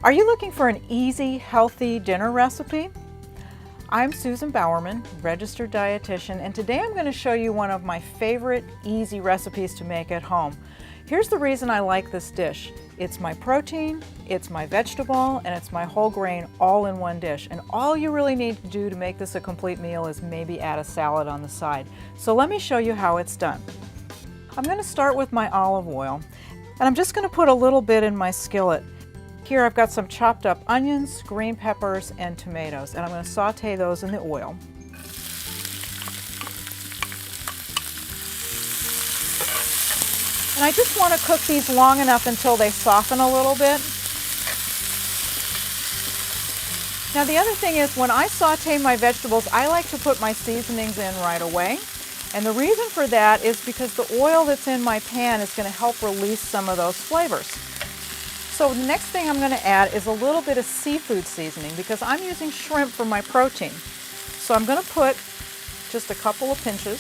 Are you looking for an easy, healthy dinner recipe? I'm Susan Bowerman, registered dietitian, and today I'm going to show you one of my favorite easy recipes to make at home. Here's the reason I like this dish. It's my protein, it's my vegetable, and it's my whole grain all in one dish. And all you really need to do to make this a complete meal is maybe add a salad on the side. So let me show you how it's done. I'm going to start with my olive oil, and I'm just going to put a little bit in my skillet. Here I've got some chopped up onions, green peppers, and tomatoes, and I'm going to saute those in the oil. And I just want to cook these long enough until they soften a little bit. Now the other thing is, when I saute my vegetables, I like to put my seasonings in right away. And the reason for that is because the oil that's in my pan is going to help release some of those flavors. So the next thing I'm going to add is a little bit of seafood seasoning because I'm using shrimp for my protein. So I'm going to put just a couple of pinches.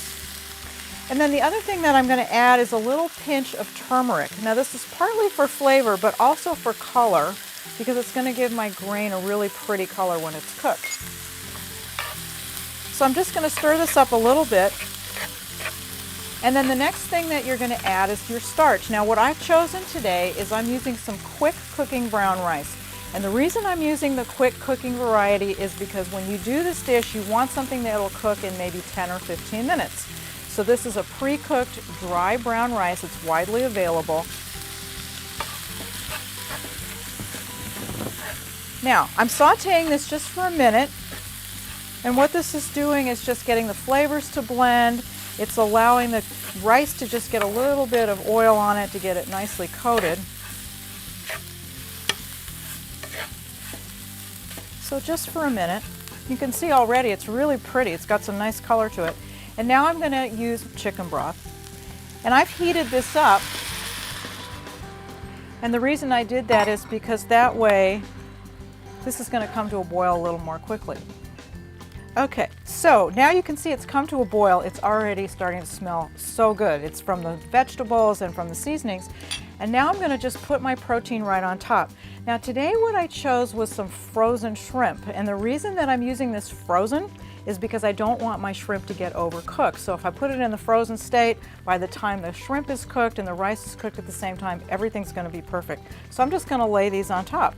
And then the other thing that I'm going to add is a little pinch of turmeric. Now this is partly for flavor but also for color because it's going to give my grain a really pretty color when it's cooked. So I'm just going to stir this up a little bit. And then the next thing that you're going to add is your starch. Now what I've chosen today is I'm using some quick cooking brown rice. And the reason I'm using the quick cooking variety is because when you do this dish, you want something that will cook in maybe 10 or 15 minutes. So this is a pre-cooked dry brown rice. It's widely available. Now I'm sauteing this just for a minute. And what this is doing is just getting the flavors to blend. It's allowing the rice to just get a little bit of oil on it to get it nicely coated. So just for a minute. You can see already it's really pretty. It's got some nice color to it. And now I'm going to use chicken broth. And I've heated this up. And the reason I did that is because that way this is going to come to a boil a little more quickly. Okay, so now you can see it's come to a boil. It's already starting to smell so good. It's from the vegetables and from the seasonings. And now I'm going to just put my protein right on top. Now today what I chose was some frozen shrimp. And the reason that I'm using this frozen is because I don't want my shrimp to get overcooked. So if I put it in the frozen state, by the time the shrimp is cooked and the rice is cooked at the same time, everything's going to be perfect. So I'm just going to lay these on top.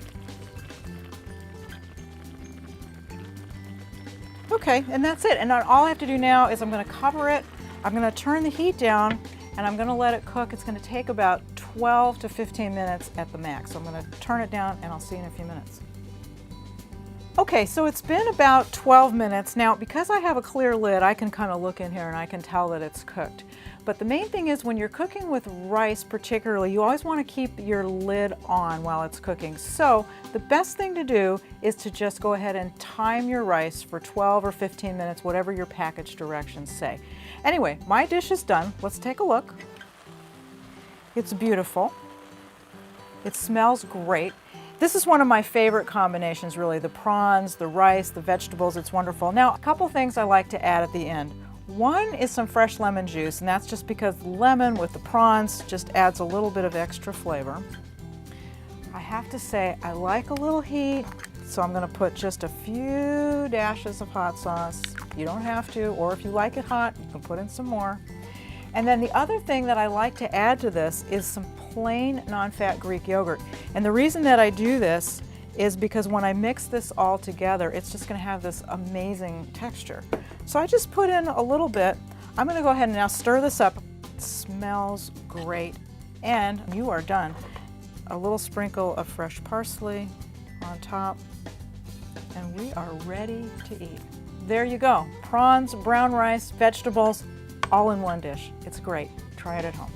Okay, and that's it. And all I have to do now is I'm going to cover it, I'm going to turn the heat down, and I'm going to let it cook. It's going to take about 12 to 15 minutes at the max. So I'm going to turn it down and I'll see you in a few minutes. Okay, so it's been about 12 minutes. Now, because I have a clear lid, I can kind of look in here and I can tell that it's cooked. But the main thing is when you're cooking with rice particularly, you always want to keep your lid on while it's cooking. So the best thing to do is to just go ahead and time your rice for 12 or 15 minutes, whatever your package directions say. Anyway, my dish is done. Let's take a look. It's beautiful. It smells great. This is one of my favorite combinations, really. The prawns, the rice, the vegetables, it's wonderful. Now, a couple things I like to add at the end. One is some fresh lemon juice, and that's just because lemon with the prawns just adds a little bit of extra flavor. I have to say, I like a little heat, so I'm going to put just a few dashes of hot sauce. You don't have to, or if you like it hot, you can put in some more. And then the other thing that I like to add to this is some plain non-fat Greek yogurt. And the reason that I do this is because when I mix this all together, it's just going to have this amazing texture. So I just put in a little bit. I'm going to go ahead and now stir this up. It smells great. And you are done. A little sprinkle of fresh parsley on top. And we are ready to eat. There you go. Prawns, brown rice, vegetables, all in one dish. It's great. Try it at home.